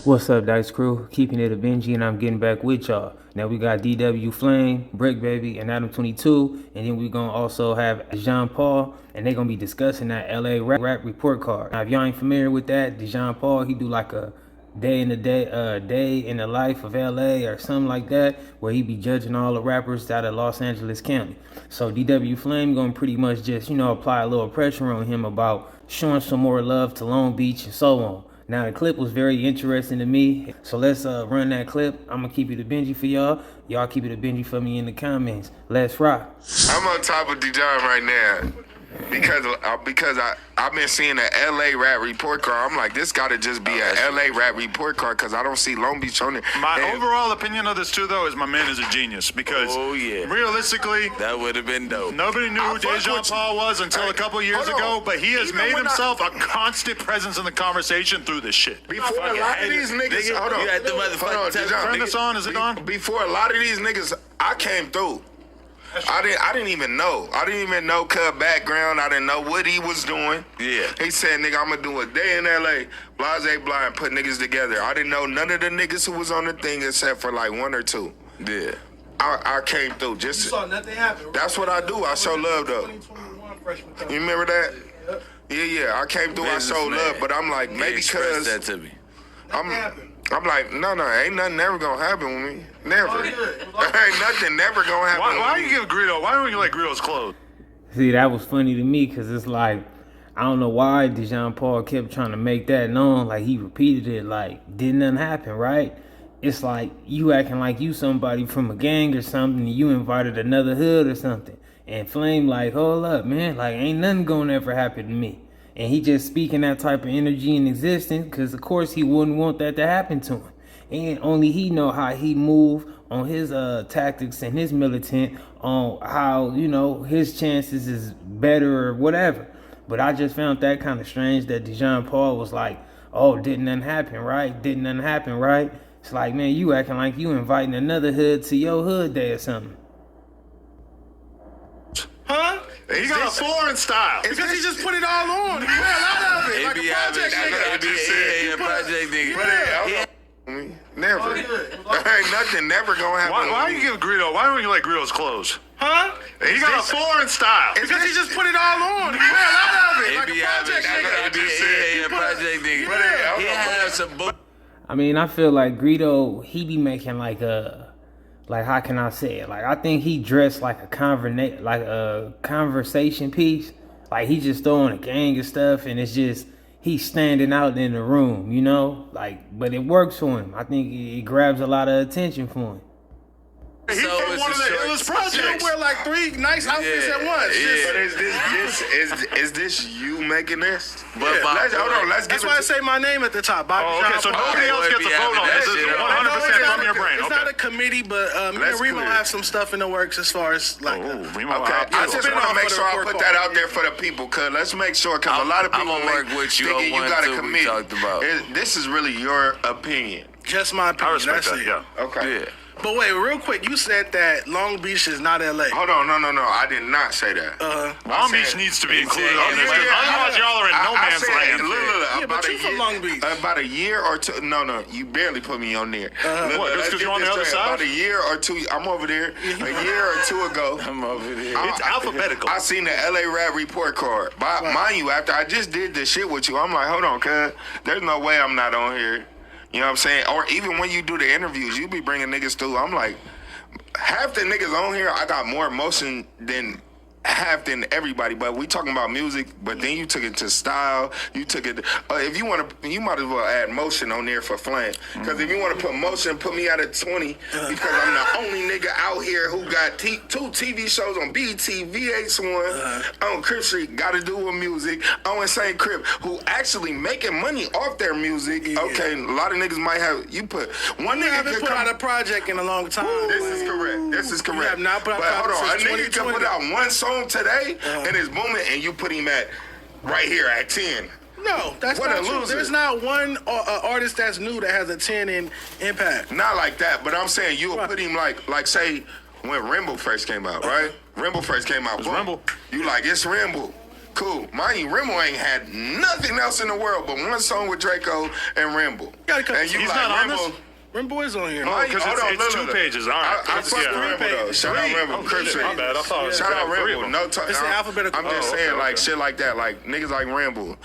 What's up, Dice Crew? Keeping it a Benji, and I'm getting back with y'all. Now we got DW Flame, Bricc Baby, and Adam 22, and then we gonna also have Jean Paul, and they gonna be discussing that LA rap report card. Now, if y'all ain't familiar with that, Jean Paul, he do like a day in the life of LA or something like that, where he be judging all the rappers out of Los Angeles County. So DW Flame gonna pretty much just apply a little pressure on him about showing some more love to Long Beach and so on. Now the clip was very interesting to me, so let's run that clip. I'm gonna keep it a Benji for y'all. Y'all keep it a Benji for me in the comments. Let's rock. I'm on top of DEJON right now because I've been seeing the LA rap report card. I'm like, this gotta just be a LA rap report card because I don't see Long Beach on it. My overall opinion of this too, though, is my man is a genius because realistically, that would have been dope. Nobody knew who DEJON Paul was until a couple years ago, but he has made himself a constant presence in the conversation through this shit. Before a lot of these niggas, hold on, turn this on. Is it on? Before a lot of these niggas, I came through. I didn't even know. I didn't even know Cub background. I didn't know what he was doing. Yeah. He said, nigga, I'm going to do a day in L.A., blase blah, and put niggas together. I didn't know none of the niggas who was on the thing except for like one or two. Yeah. I came through. You saw nothing happen. That's what I do. I show love, though. You remember that? Yeah. I came through. I showed love, but I'm like, maybe because that to me. I'm like, no, ain't nothing ever gonna happen with me. Never. Ain't nothing never gonna happen Why you give Greedo? Why don't you like Greedo's clothes? See, that was funny to me because it's like, I don't know why DeJohn Paul kept trying to make that known. Like, he repeated it like, didn't nothing happen, right? It's like you acting like you somebody from a gang or something, and you invited another hood or something. And Flame like, hold up, man, like, ain't nothing gonna ever happen to me. And he just speaking that type of energy in existence because, of course, he wouldn't want that to happen to him. And only he know how he move on his tactics and his militant on how, his chances is better or whatever. But I just found that kind of strange that DeJohn Paul was like, oh, didn't nothing happen, right? Didn't nothing happen, right? It's like, man, you acting like you inviting another hood to your hood day or something. Huh? He got a foreign style. Because he just put it all on. He wear a lot of it. Like a project nigga. Project nigga. Never. Ain't nothing never gonna happen. Why you give Greedo? Why don't you like Greedo's clothes? Huh? He got a foreign style. Because he just put it all on. He wear a lot of it. Like a project nigga. He had some book. I mean, I feel like Greedo, he be making like how can I say it? Like, I think he dressed like a conversation piece. Like, he just throwing a gang of stuff, and it's just, he's standing out in the room, Like, but it works for him. I think it grabs a lot of attention for him. He from one of the illest projects. You wear like 3 nice outfits at once. Yeah. But is this you making this? But let's That's why I say my name at the top. Bobby okay, so nobody else gets a vote on this. This is 100% from your brain. It's not a committee, but me and Remo have some stuff in the works as far as like. Okay, I just want to make sure I put that out there for the people, cause let's make sure, cause a lot of people thinking you got a committee. This is really your opinion. Just my opinion. I respect that. Yeah. Okay. Yeah. But wait, real quick, you said that Long Beach is not LA. Hold on, no, I did not say that. Long Beach needs to be included on this. Otherwise, y'all are in no man's land. Yeah, but you from Long Beach. About a year or two. No, you barely put me on there. What? Just because you're on the other side? About a year or two. I'm over there. A year or two ago. I'm over there. It's alphabetical. I seen the LA rap report card. Mind you, after I just did this shit with you, I'm like, hold on, cuz. There's no way I'm not on here. You know what I'm saying? Or even when you do the interviews, you be bringing niggas through. I'm like, half the niggas on here, I got more emotion than half than everybody. But we talking about music, but then you took it to style. You took it, if you want to, you might as well add motion on there for Flame. Because if you want to put motion, put me at a 20. Because I'm the only nigga out here who got 2 TV shows on BET, VH1, on Crip Street, got to do with music, on Insane Crip, who actually making money off their music. Yeah. Okay, a lot of niggas might have, you put, one nigga haven't put out a project in a long time. This is correct. You have not put out but hold on, a since nigga can put out one song today and it's booming, and you put him at right here at 10. No, that's what not true. There's not one artist that's new that has a 10 in impact. Not like that, but I'm saying you'll put him like say when Rimble first came out, right? Rimble first came out. Rimble. You like, it's Rimble. Cool. Mind you, Remo ain't had nothing else in the world but one song with Draco and Ramble. And you He's like not on Rambo. this? Rambo is on here. Oh, because it's two pages. All right. I fuck with Rambo though. Shout out Rambo. Shit, my bad. I thought it was Shout out three of Rambo. them. No time. It's an alphabetical. I'm just saying like shit like that. Like niggas like Rambo.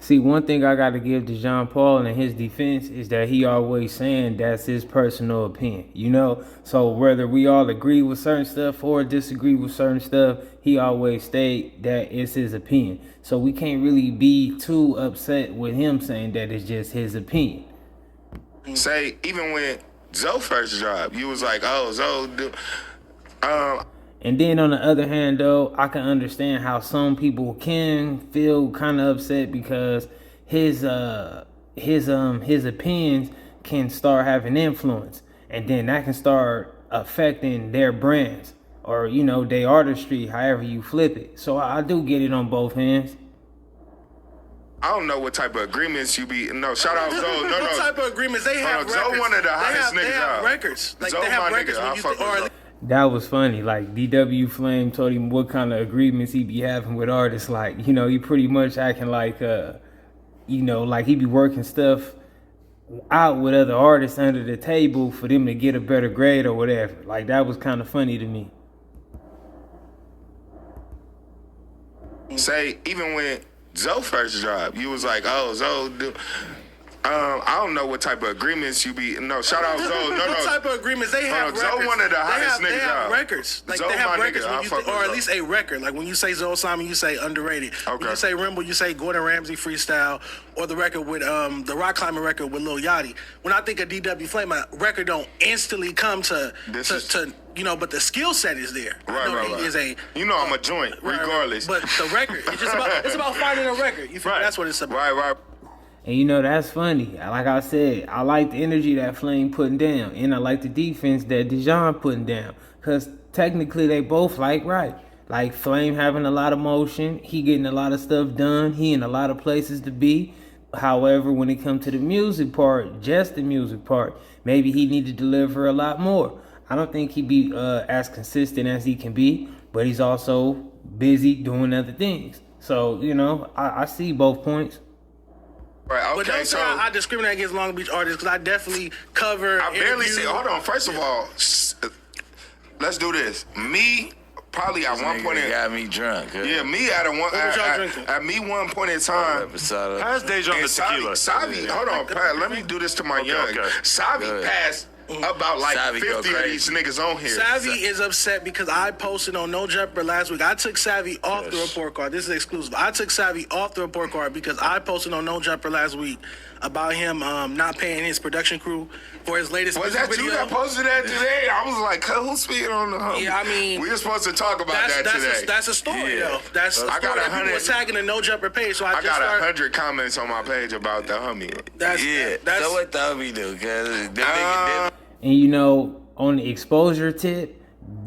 See, one thing I got to give to Jean Paul in his defense is that he always saying that's his personal opinion, you know? So whether we all agree with certain stuff or disagree with certain stuff, he always state that it's his opinion. So we can't really be too upset with him saying that it's just his opinion. Say, even when Zoe first dropped, you was like, oh, Zoe, And then on the other hand, though, I can understand how some people can feel kind of upset because his opinions can start having influence, and then that can start affecting their brands or you know their artistry, however you flip it. So I do get it on both hands. I don't know what type of agreements you be. No, shout out Zoe. No, What type of agreements they have? Zoe Records. one of the hottest They niggas have out. records. Like Zoe they have my records nigga. I when you fuck with Zoe. That was funny. Like DW Flame told him what kind of agreements he be having with artists. Like, you know, he pretty much acting like, you know, like he be working stuff out with other artists under the table for them to get a better grade or whatever. Like that was kind of funny to me. Say, even when Zoe first dropped, you was like, oh, Zoe, I don't know what type of agreements you be. No, shout out Zoe. What type of agreements they have? Zoe Records. one of the hottest They niggas have out. records. Like Zoe they have my records nigga. I when you, fuck with or at Zoe. least a record. Like when you say Zoe Simon, you say underrated. When Okay. you say Rimble, you say Gordon Ramsay freestyle, or the record with the rock climbing record with Lil Yachty. When I think of DW Flame, a record don't instantly come to you know, but the skill set is there. Right, I know right. He is a You know I'm a joint, right, regardless. But the record, it's about finding a record. You feel me? That's what it's about. Right. And you know, that's funny. Like I said, I like the energy that Flame putting down. And I like the defense that DEJON putting down. Because technically they both right. Like Flame having a lot of motion. He getting a lot of stuff done. He in a lot of places to be. However, when it comes to the music part, just the music part, maybe he need to deliver a lot more. I don't think he be as consistent as he can be. But he's also busy doing other things. So, you know, I see both points. Right, But okay, don't say so I discriminate against Long Beach artists because I definitely cover. I barely interview- see. Hold on. First of all, let's do this. Me, probably at one point in got me drunk. yeah, me at a one was y'all drinking? at me one point in time. How's Dejon the tequila? Savi, hold on, Pat, let me do this to my young. okay. Savi passed about like Savi go 50 of crazy. these niggas on here. Savvy is upset because I posted on No Jumper last week. I took Savvy off the report card. This is exclusive. I took Savvy off the report card because I posted on No Jumper last week about him not paying his production crew for his latest Was music that you video. that posted that today? I was like, who's speaking on the homie? Yeah, I mean, we were supposed to talk about that today. That's a story though. That's a I story got that people 100 was tagging the No Jumper page. So I I just got started. 100 comments on my page about the homie. That's So what the homie do? Cause them Uh, niggas, And you know, on the exposure tip,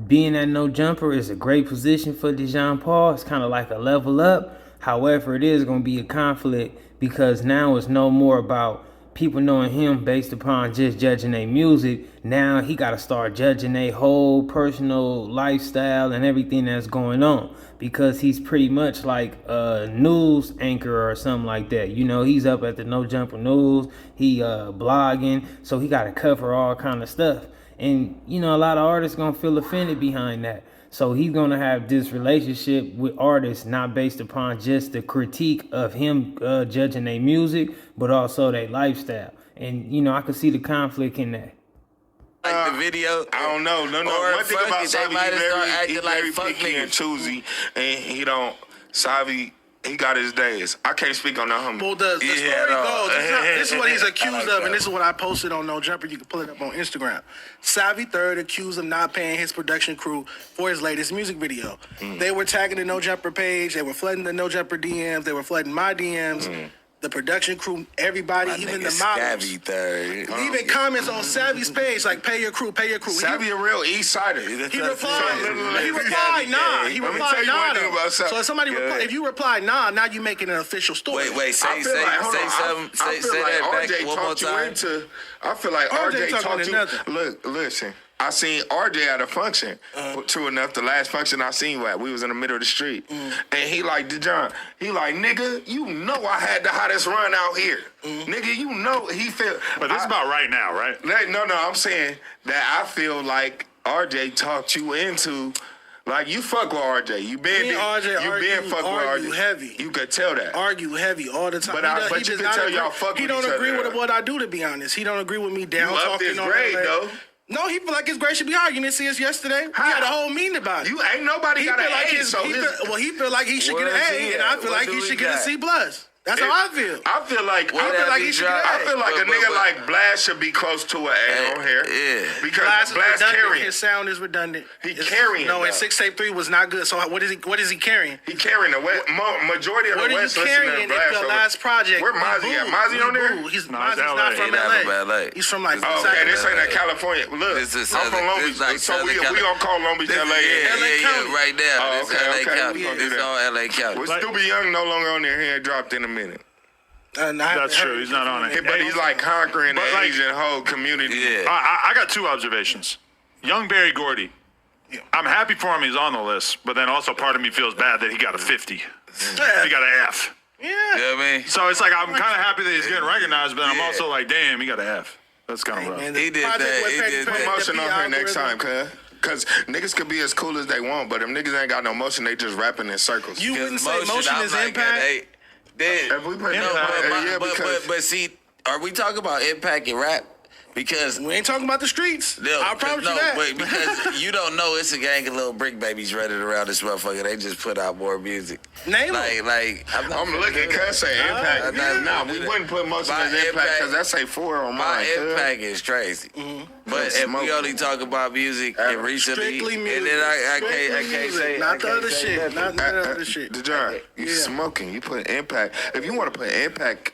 being at No Jumper is a great position for DeJon Paul. It's kind of like a level up. However, it is going to be a conflict because now it's no more about people knowing him based upon just judging their music. Now he got to start judging their whole personal lifestyle and everything that's going on because he's pretty much like a news anchor or something like that. You know, he's up at the No Jumper News. He blogging, so he got to cover all kind of stuff. And, you know, a lot of artists going to feel offended behind that. So he's going to have this relationship with artists not based upon just the critique of him judging their music, but also their lifestyle. And, you know, I could see the conflict in that. like the video. I don't know. No. Or One thing fuck about it, they Savi, might have started he's acting very like fuck picky and niggas. choosy, and he don't. Savi, he got his days. I can't speak on that homie. Well, the Yeah, story no. goes, this is what he's accused I like of, that. and this is what I posted on No Jumper. You can pull it up on Instagram. Savvy Third accused of not paying his production crew for his latest music video. They were tagging the No Jumper page. They were flooding the No Jumper DMs. They were flooding my DMs. The production crew, everybody, My even nigga the models. Scabby third. Leaving comments on Savvy's page like, pay your crew, pay your crew. Savi a real East Sider. He replied, nah. He Let me replied, tell you nah. one thing Though. about Savvy. So if somebody Good. if you reply, nah, now you making an official story. Wait, say I feel like, hold on, something. I Say feel like that back RJ one more talked you time. into. I feel like RJ RJ talking talked to you. nothing. Look, listen. I seen RJ at a function. True enough, the last function I seen you at, we was in the middle of the street. And he like, DeJohn, he like, nigga, you know I had the hottest run out here. Nigga, you know, he feel. But this is about right now, right? No, I'm saying that I feel like RJ talked you into, like, you fuck with RJ. You been fuck with RJ. Heavy. You could tell that. Argue heavy all the time. But you can tell y'all fuck with He each don't other. agree with what I do, to be honest. He don't agree with me down You up talking this on grade, that. though. No, he feel like his grade should be higher. You didn't see us yesterday? How? We had a whole meeting about it. You ain't nobody He got feel an like A, his, so he feel like he should get an Where's A, he and at? I feel What like do he we should get a got? C+. That's how I feel. I feel like What feel have like he he should get dropped? an A. I feel like a But- nigga but- like Blast should be close to an A on here. Yeah. Because Blast is Blast redundant. carrying. His sound is redundant. He It's- carrying, No, though. and 6 Tape 3 was not good. So what is he carrying? He carrying the majority of What the are you West listening carrying to if Blast. your over- last project? Where Mozzie at? Mozzie on there? He's No, Mozzie's it's not LA. from He's not from LA. LA. He's from like Oh, South okay, this ain't LA. that California. Look, This is I'm from Southern- Long this Beach, like so we Southern gonna call Long Beach, This- LA. Yeah, County. right there. Oh, This okay, LA okay. County. We gonna do It's that. on LA County. Well, Stupid Young no longer on there. He ain't dropped in a minute. That's true. He's not on it. But he's like conquering the But, like- Asian whole community. Yeah. I got two observations. Young Barry Gordy. I'm happy for him he's on the list, but then also part of me feels bad that he got a 50. He got an F. Yeah. You know what I mean? So it's like I'm kind of happy that he's getting recognized, but I'm Yeah. also like, damn, he got an F. That's kind of rough. Man, He the did project that. with He Petty did Petty, that. Motion the on here next time, algorithm. cuz. Because niggas could be as cool as they want, but if niggas ain't got no motion, they just rapping in circles. You wouldn't say Motion, motion I'm is like, impact? If we put No, But see, are we talking about impact in rap? Because We ain't talking about the streets. no, I promise you that. Wait, because you don't know it's a gang of little brick babies running around this motherfucker. They just put out more music. Name 'em. I'm looking, cuz say impact. We wouldn't put motion My as impact impact- because that's say 4 on My mine. cuz. impact is crazy. But if Smoke. we only talk about music and recently, Strictly music. and then I Strictly can't music. say Not I the can't other say shit. nothing. Not the other shit. DeJohn, you Yeah. smoking. You put impact. If you want to put impact,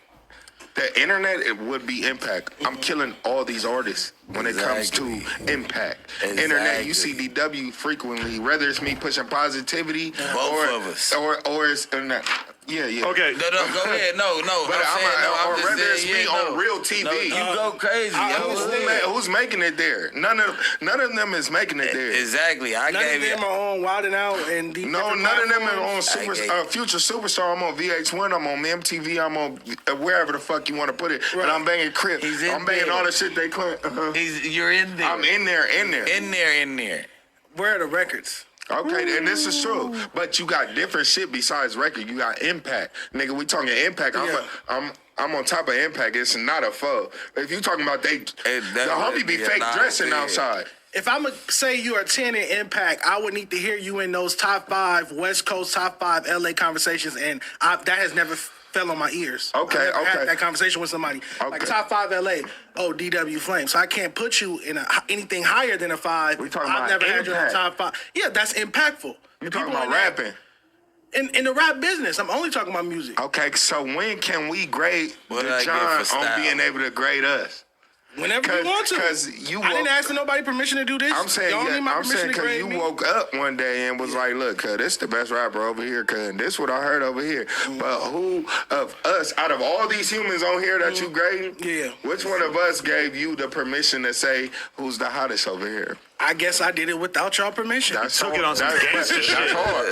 the internet, it would be impact. I'm killing all these artists when it comes to Exactly. impact. Exactly. Internet, you see DW frequently, whether it's me pushing positivity Both of us. or it's internet. Yeah. Okay. No, go ahead. No. But I'm or just whether it's saying, me on real TV. No, you go crazy. Who's making it there? None of them is making it there. Exactly. I None of gave you. them are on Wild 'N Out and these No, different none of them are platforms. on Future Superstar. I'm on VH1. I'm on MTV. I'm on wherever the fuck you want to put it. Right. And I'm banging Crip. He's in I'm banging there. all the shit they claim. You're in there. I'm in there. In there. Where are the records? Okay, and this is true. But you got different shit besides record. You got impact. Nigga, we talking impact. Yeah. I'm on top of impact. It's not a foe. If you talking about the that homie would be be a fake lot, dressing yeah. outside. If I'm going to say you are 10 in impact, I would need to hear you in those top 5 West Coast, top 5 LA conversations, and that has never fell on my ears. Okay, I never okay. had that conversation with somebody. Like Okay. top 5 LA, DW Flame. So I can't put you in anything higher than a 5. We talking I've about never had you in the impact. top 5. Yeah, that's impactful. You talking People about in that- rapping. In the rap business, I'm only talking about music. Okay, so when can we grade What did I get John for style? on being able to grade us? Whenever you want to. Because I didn't ask for nobody permission to do this. I'm saying, Y'all need my I'm permission saying, to because grade you me. woke up one day and was like, "Look, cuz this the best rapper over here, cuz this what I heard over here." But who of us, out of all these humans on here that you grading, Yeah. which one of us gave you the permission to say who's the hottest over here? I guess I did it without y'all permission. took it on some gangster That's shit. hard.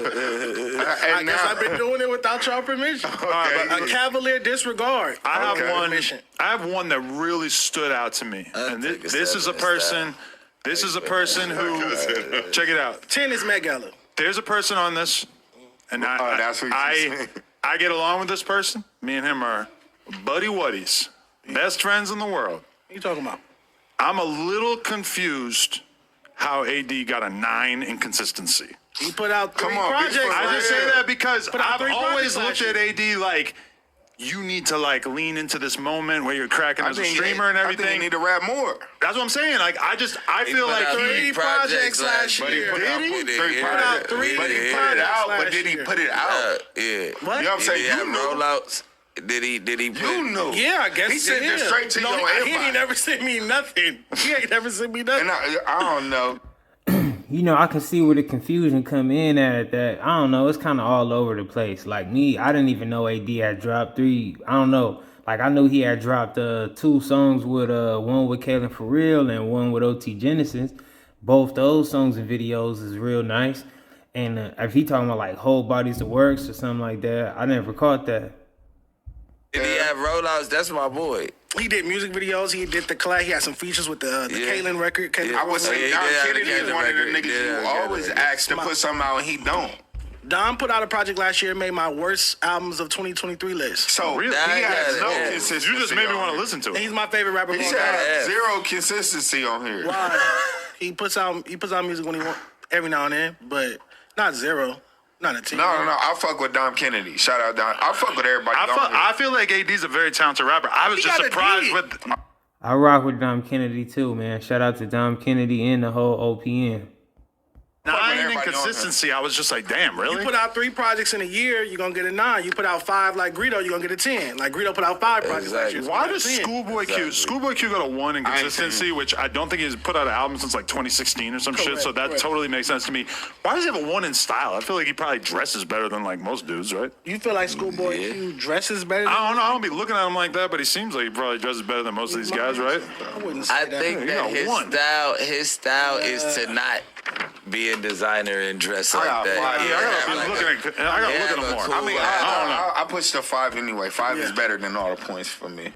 I guess I've been doing it without y'all permission. A cavalier disregard. I have Okay. one. Permission. I have one that really stood out to me, and take a this step is a in person. This is a person who. Check it out. 10 is Met Gala. There's a person on this, and that's what you said. I get along with this person. Me and him are buddy wuddies, best friends in the world. What you talking about? I'm a little confused how AD got a 9 in consistency. He put out 3 Come on, be projects. for I real. just say that because Put out I've 3 always projects looked last at AD like you need to like lean into this moment where you're cracking as a streamer and I think everything. you need to rap more. That's what I'm saying. Like I feel put like out he 3 projects last But he year. put out Did he? 3 Put out projects. 3 But he put it projects out. But last did he year. put it out? Yeah. What? You know what I'm Did saying? he have You knew. rollouts? Did he put You knew. Yeah, I guess he sent it straight to no, your he inbox. ain't never sent me nothing. He ain't never sent me nothing. And I don't know. You know, I can see where the confusion come in at that. I don't know. It's kind of all over the place. Like me, I didn't even know AD had dropped 3. I don't know. Like I know he had dropped 2 songs with one with Kalen for real and one with OT Genesis. Both those songs and videos is real nice. And if he talking about like whole bodies of works or something like that, I never caught that. Did he have rollouts? That's my boy. He did music videos. He did the collab. He had some features with the Kalen record. I would say Dom Kennedy is one of the niggas you always ask to put something out and he don't. Dom put out a project last year, made my worst albums of 2023 list. So Really? he has no You consistency. just made me want to on listen to And it. he's my favorite rapper. He of all should time. have zero consistency on here. Why? He puts out music when he want every now and then, but not zero, not a 10. No. I fuck with Dom Kennedy. Shout out Dom. I fuck with everybody. I feel like AD's a very talented rapper. I was He just got a surprised D. with. I rock with Dom Kennedy too, man. Shout out to Dom Kennedy and the whole OPM. 9 and everybody on consistency. I was just like, damn, really? You put out 3 projects in a year, you're gonna get a 9. You put out 5 like Greedo, you're gonna get a 10. Like Greedo put out 5 projects last year. Exactly. so Why you does got a 10. Schoolboy Q? Schoolboy Q got a 1 in I ain't consistency, which I don't think he's put out an album since like 2016 or some shit. So that correct. totally makes sense to me. Why does he have a 1 in style? I feel like he probably dresses better than like most dudes, right? You feel like Schoolboy Q dresses better than I don't know. I don't be looking at him like that, but he seems like he probably dresses better than most of these guys, right? I wouldn't say I that. think He that got 1. his style is to not be a designer and dress like got that. 5. Yeah, I gotta Yeah, look at him more. Yeah, but I cool. mean, I don't know. I push the 5 anyway. 5 is better than all the points for me.